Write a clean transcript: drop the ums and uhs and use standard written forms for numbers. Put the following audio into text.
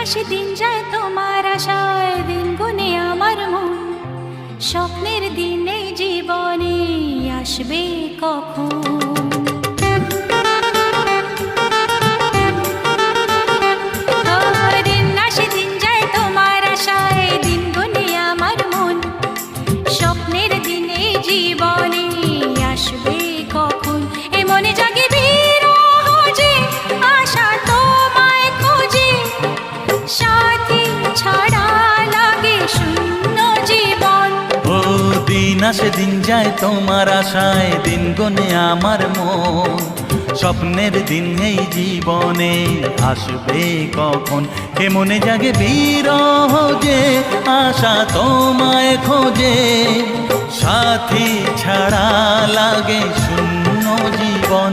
আসে দিন যায় তোমার আশায়, দিন গুনে আমার মন। স্বপ্নের দিন এই জীবনে আসবে কখন? দিন আসে দিন যায় তোমার আশায়, দিন গুনে আমার মন। স্বপ্নের দিন এই জীবনে আসবে কখন? এ মনে জাগে বিরহ যে আশা তোমায় খোঁজে, সাথী ছাড়া লাগে শূন্য জীবন। ও দিন আসে দিন যায় তোমার আশায়, দিন গনে আমার মন। স্বপ্নের দিন এই জীবনে আসবে কখন? কে মনে জাগে বিরহ যে আশা তোমায় খোঁজে, সাথী ছাড়া লাগে শূন্য জীবন।